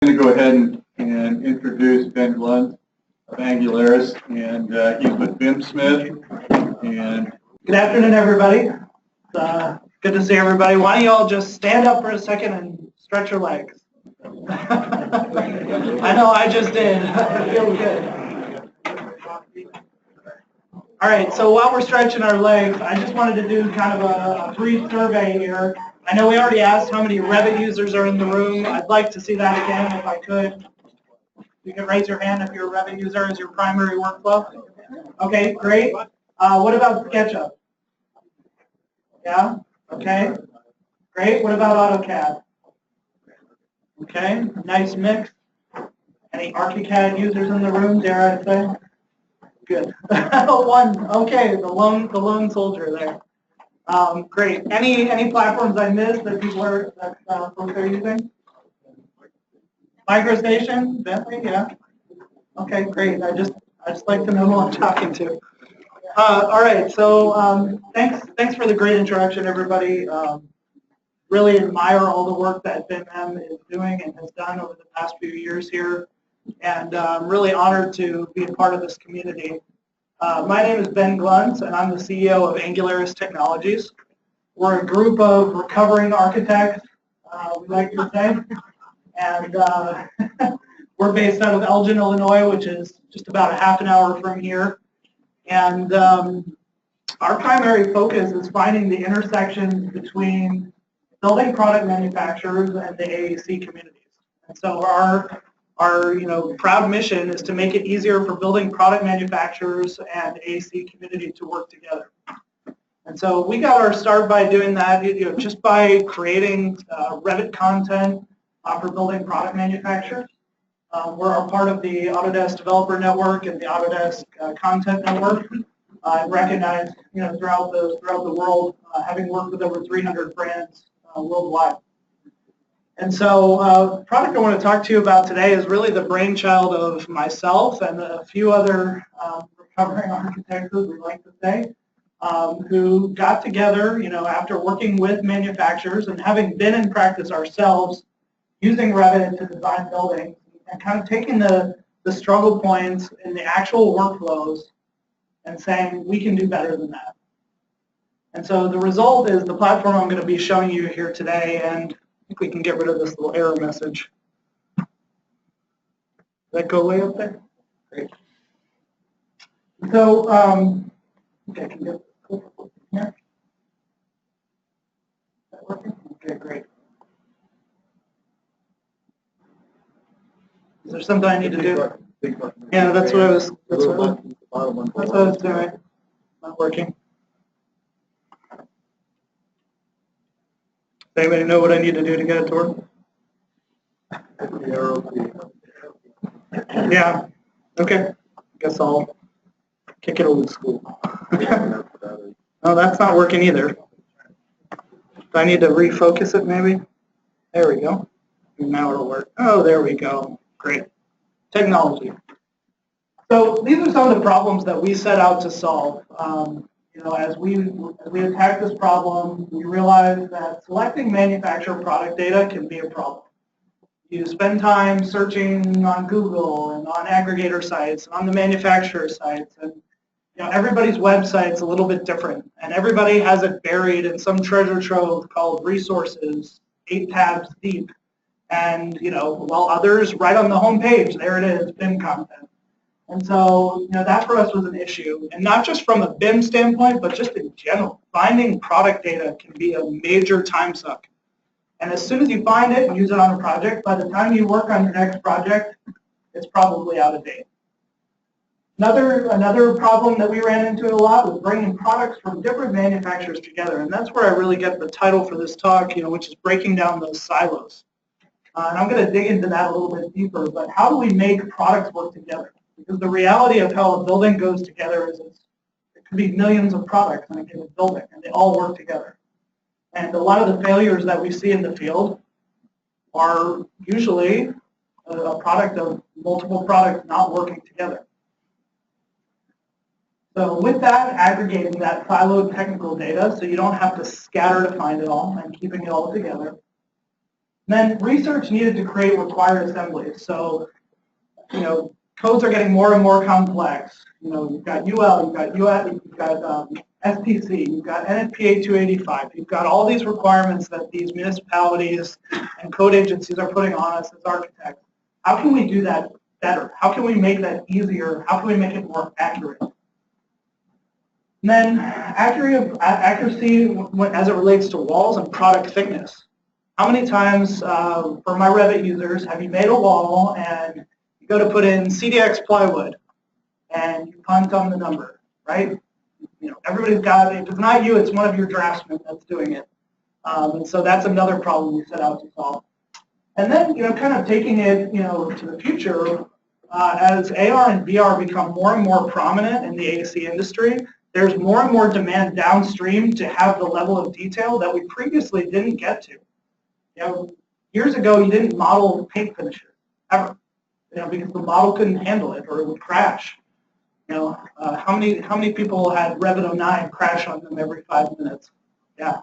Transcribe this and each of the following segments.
I'm going to go ahead and introduce Ben Glunt of Angularis, and he's with BIM Smith. And good afternoon, everybody. Good to see everybody. Why don't you all just stand up for a second and stretch your legs? I know I just did. It feels good. All right, so while we're stretching our legs, I just wanted to do kind of a brief survey here. I know we already asked how many Revit users are in the room. I'd like to see that again if I could. You can raise your hand if you're a Revit user as your primary workflow. Okay, great. What about SketchUp? Yeah? Okay. Great. What about AutoCAD? Okay, nice mix. Any ArchiCAD users in the room, dare I say? Good. One. Okay, the lone soldier there. Great. Any platforms I missed that folks are using? MicroStation, Bentley, yeah. Okay, great. I just like to know who I'm talking to. All right. So thanks for the great introduction, everybody. Really admire all the work that BIM-M is doing and has done over the past few years here, and I'm really honored to be a part of this community. My name is Ben Glunt, and I'm the CEO of Angularis Technologies. We're a group of recovering architects, we like to say, and we're based out of Elgin, Illinois, which is just about a half an hour from here. And our primary focus is finding the intersections between building product manufacturers and the AEC communities. And so our proud mission is to make it easier for building product manufacturers and AEC community to work together. And so we got our start by doing that, just by creating Revit content for building product manufacturers. We're a part of the Autodesk Developer Network and the Autodesk Content Network. Recognized, throughout the world, having worked with over 300 brands worldwide. And so the product I want to talk to you about today is really the brainchild of myself and a few other recovering architects, we like to say, who got together, after working with manufacturers and having been in practice ourselves, using Revit to design buildings, and kind of taking the struggle points in the actual workflows and saying, we can do better than that. And so the result is the platform I'm going to be showing you here today, and I think we can get rid of this little error message. Did that go way up there? Great. So, okay, I can get here. Is that working? Okay, great. Is there something I need to do? Yeah, that's what I was doing. Not working. Does anybody know what I need to do to get it to work? Yeah. Okay. Guess I'll kick it old school. No, that's not working either. Do I need to refocus it maybe? There we go. Now it'll work. Oh, there we go. Great. Technology. So these are some of the problems that we set out to solve. As we attack this problem, we realized that selecting manufacturer product data can be a problem. You spend time searching on Google and on aggregator sites, and on the manufacturer sites, and everybody's website's a little bit different, and everybody has it buried in some treasure trove called resources, 8 tabs deep. And while others right on the home page, there it is, BIM content. And so that for us was an issue, and not just from a BIM standpoint, but just in general. Finding product data can be a major time suck. And as soon as you find it and use it on a project, by the time you work on your next project, it's probably out of date. Another problem that we ran into a lot was bringing products from different manufacturers together, and that's where I really get the title for this talk, which is breaking down those silos. And I'm going to dig into that a little bit deeper, but how do we make products work together? Because the reality of how a building goes together is it could be millions of products in a given building, and they all work together. And a lot of the failures that we see in the field are usually a product of multiple products not working together. So with that, aggregating that siloed technical data so you don't have to scatter to find it all and keeping it all together. And then research needed to create required assemblies. So, codes are getting more and more complex. You've got UL, you've got UF, you've got SPC, you've got NFPA 285. You've got all these requirements that these municipalities and code agencies are putting on us as architects. How can we do that better? How can we make that easier? How can we make it more accurate? And then accuracy as it relates to walls and product thickness. How many times, for my Revit users, have you made a wall and you go to put in CDX plywood and you punt on the number, right? Everybody's got it. If it's not you, it's one of your draftsmen that's doing it. And so that's another problem we set out to solve. And then, kind of taking it, to the future, as AR and VR become more and more prominent in the AC industry, there's more and more demand downstream to have the level of detail that we previously didn't get to. Years ago, you didn't model paint finishes, ever, because the model couldn't handle it or it would crash. How many people had Revit 09 crash on them every 5 minutes? Yeah.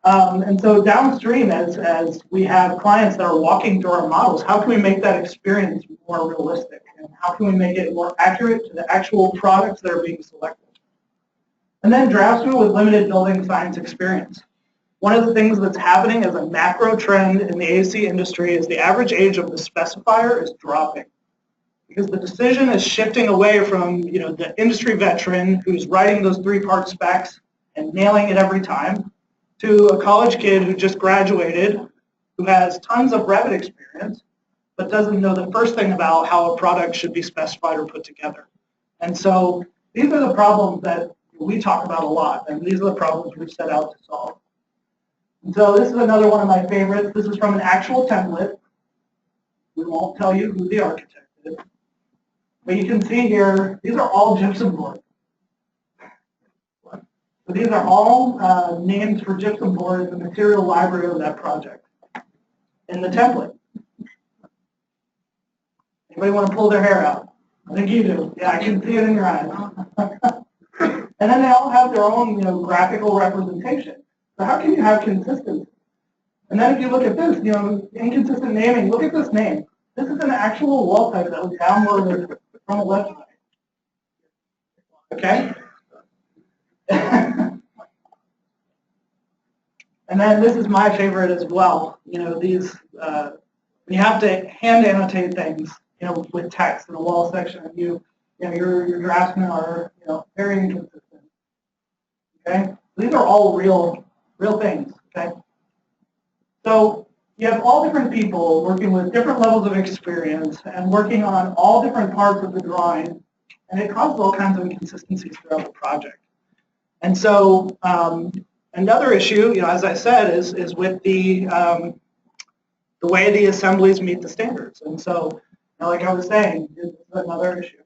And so downstream, as we have clients that are walking through our models, how can we make that experience more realistic? And how can we make it more accurate to the actual products that are being selected? And then draftsmen with limited building science experience. One of the things that's happening as a macro trend in the AC industry is the average age of the specifier is dropping. Because the decision is shifting away from the industry veteran who's writing those 3-part specs and nailing it every time, to a college kid who just graduated, who has tons of Revit experience, but doesn't know the first thing about how a product should be specified or put together. And so these are the problems that we talk about a lot, and these are the problems we've set out to solve. And so this is another one of my favorites. This is from an actual template. We won't tell you who the architect is. But you can see here, these are all gypsum boards. So these are all names for gypsum boards, the material library of that project in the template. Anybody want to pull their hair out? I think you do. Yeah, I can see it in your eyes. And then they all have their own, graphical representation. So how can you have consistency? And then if you look at this, inconsistent naming, look at this name. This is an actual wall type that was downloaded from a website. Okay? And then this is my favorite as well. These, you have to hand annotate things, with text in a wall section, and your draftsmen are, very inconsistent. Okay? These are all real things, okay? So you have all different people working with different levels of experience and working on all different parts of the drawing, and it causes all kinds of inconsistencies throughout the project. And so another issue, as I said, is with the way the assemblies meet the standards. And so, like I was saying, this is another issue.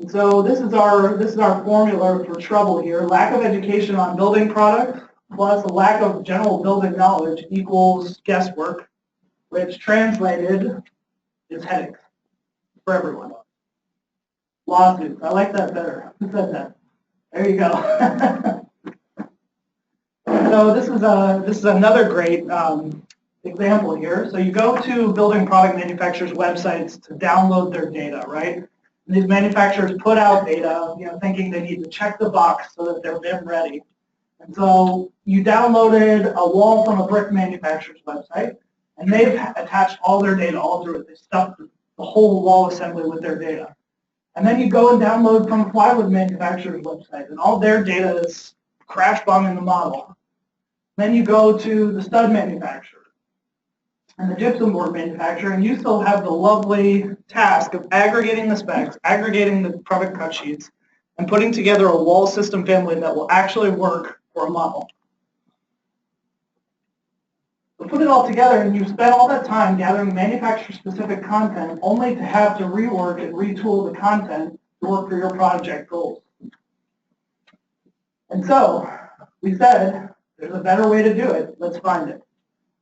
And so this is our formula for trouble here. Lack of education on building products plus a lack of general building knowledge equals guesswork, which translated is headaches for everyone. Lawsuits. I like that better. Who said that? There you go. So this is another great example here. So you go to building product manufacturers' websites to download their data, right? And these manufacturers put out data, thinking they need to check the box so that they're BIM ready. And so you downloaded a wall from a brick manufacturer's website, and they've attached all their data all through it. They stuffed the whole wall assembly with their data. And then you go and download from a plywood manufacturer's website, and all their data is crash bombing the model. Then you go to the stud manufacturer and the gypsum board manufacturer, and you still have the lovely task of aggregating the specs, aggregating the product cut sheets, and putting together a wall system family that will actually work for a model. So put it all together, and you've spent all that time gathering manufacturer-specific content only to have to rework and retool the content to work for your project goals. And so we said, there's a better way to do it. Let's find it.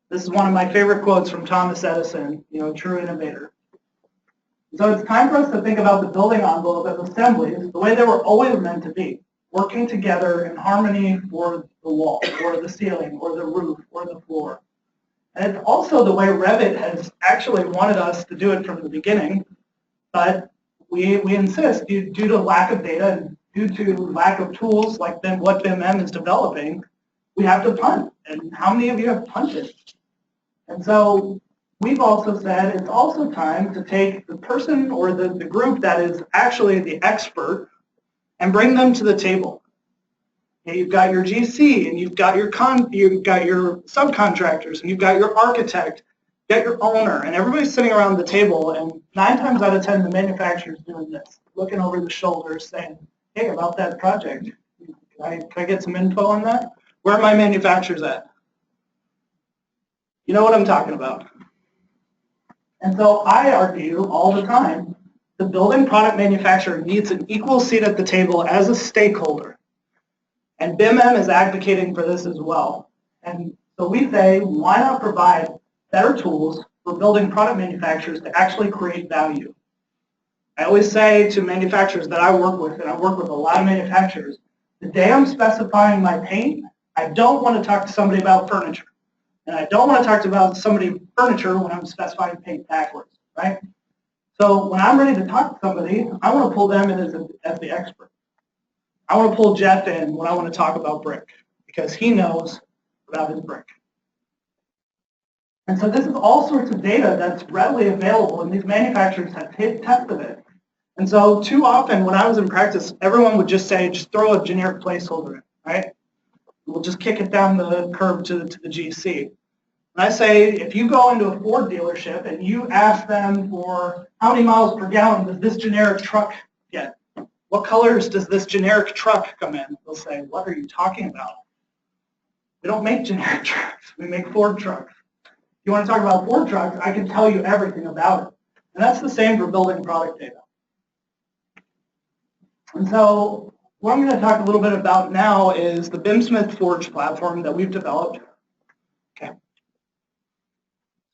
This is one of my favorite quotes from Thomas Edison, true innovator. So it's time for us to think about the building envelope as assemblies the way they were always meant to be. working together in harmony for the wall, or the ceiling, or the roof, or the floor. And it's also the way Revit has actually wanted us to do it from the beginning, but we insist, due to lack of data and due to lack of tools like what BIM-M is developing, we have to punt. And how many of you have punted? And so we've also said it's also time to take the person or the group that is actually the expert and bring them to the table. Okay, you've got your GC, and you've got your subcontractors, and you've got your architect, you've got your owner, and everybody's sitting around the table, and 9 times out of 10 the manufacturer's doing this, looking over the shoulders saying, hey, about that project, can I get some info on that? Where are my manufacturers at? You know what I'm talking about. And so I argue all the time, the building product manufacturer needs an equal seat at the table as a stakeholder. And BIM-M is advocating for this as well. And so we say, why not provide better tools for building product manufacturers to actually create value? I always say to manufacturers that I work with, and I work with a lot of manufacturers, the day I'm specifying my paint, I don't want to talk to somebody about furniture. And I don't want to talk about somebody furniture when I'm specifying paint backwards, right? So when I'm ready to talk to somebody, I want to pull them in as the expert. I want to pull Jeff in when I want to talk about brick, because he knows about his brick. And so this is all sorts of data that's readily available, and these manufacturers have tested it. And so too often when I was in practice, everyone would just say, just throw a generic placeholder in, right? We'll just kick it down the curve to the GC. And I say, if you go into a Ford dealership and you ask them for how many miles per gallon does this generic truck get? What colors does this generic truck come in? They'll say, what are you talking about? We don't make generic trucks. We make Ford trucks. If you want to talk about Ford trucks, I can tell you everything about it. And that's the same for building product data. And so what I'm going to talk a little bit about now is the BIM Forge platform that we've developed. Okay.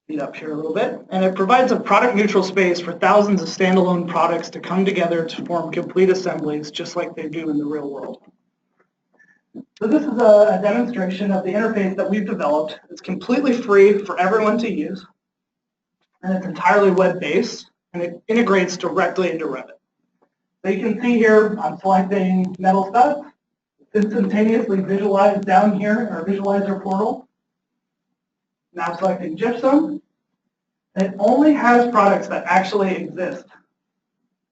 Speed up here a little bit. And it provides a product neutral space for thousands of standalone products to come together to form complete assemblies just like they do in the real world. So this is a demonstration of the interface that we've developed. It's completely free for everyone to use. And it's entirely web-based. And it integrates directly into Revit. So you can see here, I'm selecting metal studs. It's instantaneously visualized down here in our visualizer portal. Now I'm selecting gypsum. And it only has products that actually exist.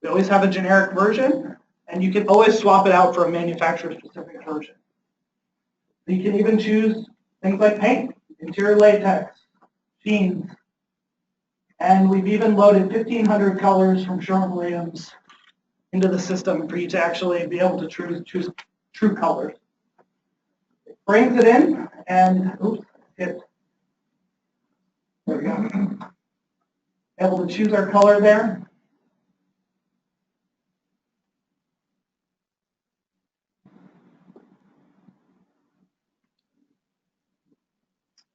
We always have a generic version, and you can always swap it out for a manufacturer-specific version. So you can even choose things like paint, interior latex, sheens. And we've even loaded 1,500 colors from Sherwin-Williams into the system for you to actually be able to choose true colors. It brings it in, and oops, there we go. Able to choose our color there.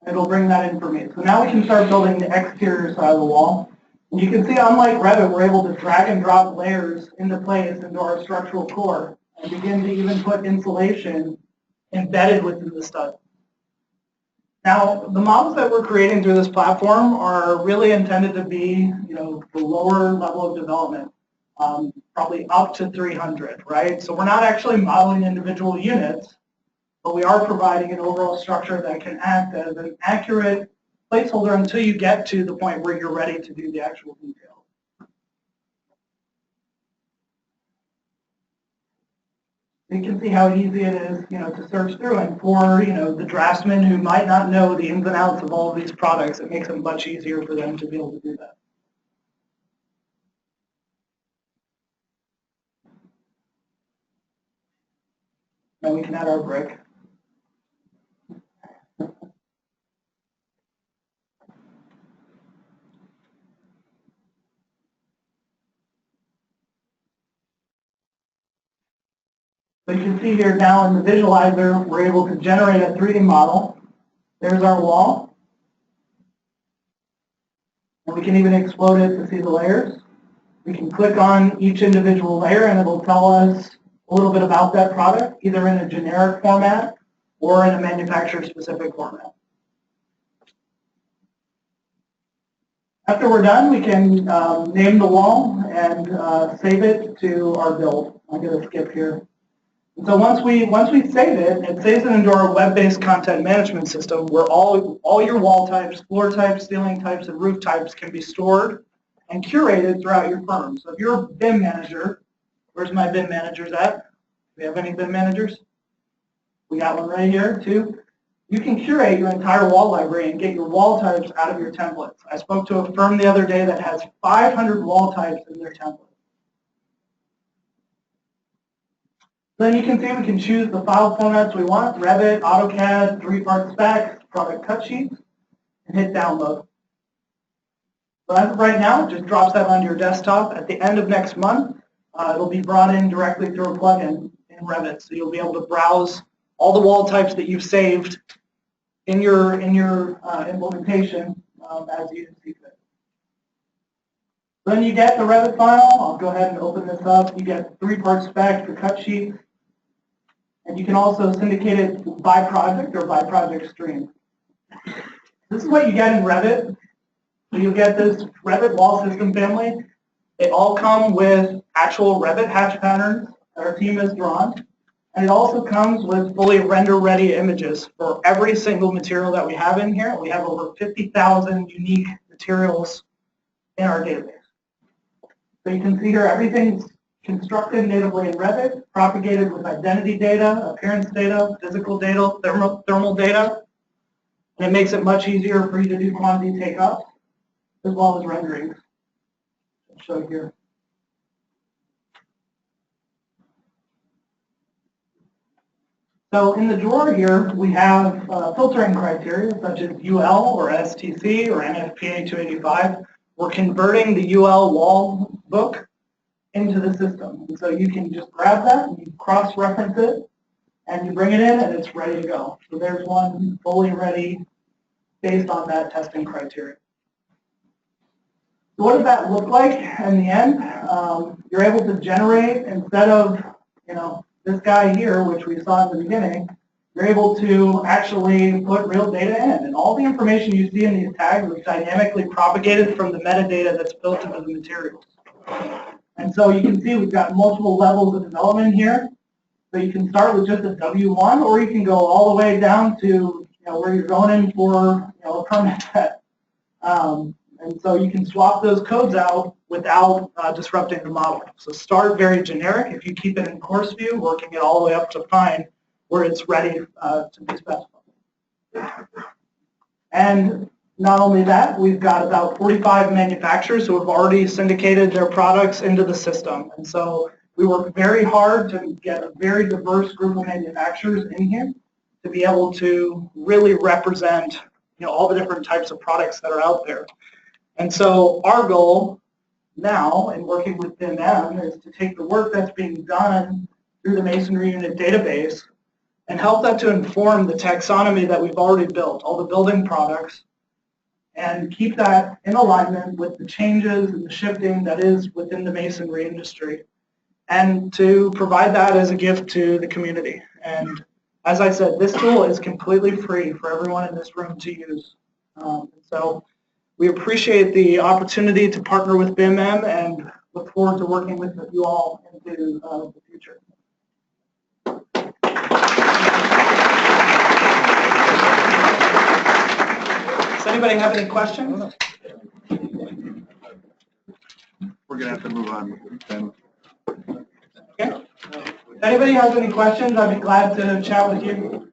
It'll bring that in for me. So now we can start building the exterior side of the wall. And you can see, unlike Revit, we're able to drag and drop layers into place into our structural core and begin to even put insulation embedded within the stud. Now, the models that we're creating through this platform are really intended to be, the lower level of development, probably up to 300, right? So we're not actually modeling individual units, but we are providing an overall structure that can act as an accurate placeholder until you get to the point where you're ready to do the actual detail. You can see how easy it is, to search through, and for, the draftsman who might not know the ins and outs of all of these products, it makes it much easier for them to be able to do that. Now we can add our brick. So you can see here now in the visualizer, we're able to generate a 3D model. There's our wall. And we can even explode it to see the layers. We can click on each individual layer and it'll tell us a little bit about that product, either in a generic format or in a manufacturer-specific format. After we're done, we can name the wall and save it to our build. I'm going to skip here. And so once we save it, it saves it into our web-based content management system where all your wall types, floor types, ceiling types, and roof types can be stored and curated throughout your firm. So if you're a BIM manager, where's my BIM managers at? Do we have any BIM managers? We got one right here, too. You can curate your entire wall library and get your wall types out of your templates. I spoke to a firm the other day that has 500 wall types in their template. Then you can see we can choose the file formats we want: Revit, AutoCAD, 3-part specs, product cut sheets, and hit download. So as of right now, it just drops that onto your desktop. At the end of next month, it'll be brought in directly through a plugin in Revit. So you'll be able to browse all the wall types that you've saved in your implementation as you see fit. Then you get the Revit file. I'll go ahead and open this up. You get 3-part spec, the cut sheet, and you can also syndicate it by project or by project stream. This is what you get in Revit. So you'll get this Revit wall system family. They all come with actual Revit hatch patterns that our team has drawn. And it also comes with fully render-ready images for every single material that we have in here. We have over 50,000 unique materials in our database. So you can see here everything's constructed natively in Revit, propagated with identity data, appearance data, physical data, thermal data. And it makes it much easier for you to do quantity takeoffs as well as renderings. I'll show you here. So in the drawer here, we have filtering criteria such as UL or STC or NFPA 285. We're converting the UL wall book into the system. And so you can just grab that and you cross-reference it and you bring it in and it's ready to go. So there's one fully ready based on that testing criteria. So what does that look like in the end? You're able to generate, instead of, this guy here, which we saw at the beginning, you're able to actually put real data in. And all the information you see in these tags is dynamically propagated from the metadata that's built into the materials. And so you can see we've got multiple levels of development here. So you can start with just a W1, or you can go all the way down to where you're going in for a permanent set. And so you can swap those codes out without disrupting the model. So start very generic. If you keep it in course view, working it all the way up to fine, where it's ready to be specified. And not only that, we've got about 45 manufacturers who have already syndicated their products into the system. And so we work very hard to get a very diverse group of manufacturers in here to be able to really represent all the different types of products that are out there. And so our goal now in working with BIM-M is to take the work that's being done through the Masonry Unit database and help that to inform the taxonomy that we've already built, all the building products, and keep that in alignment with the changes and the shifting that is within the masonry industry, and to provide that as a gift to the community. And as I said, this tool is completely free for everyone in this room to use. So we appreciate the opportunity to partner with BIM-M and look forward to working with you all into the future. Does anybody have any questions? We're going to have to move on, Ben. Okay. If anybody has any questions, I'd be glad to chat with you.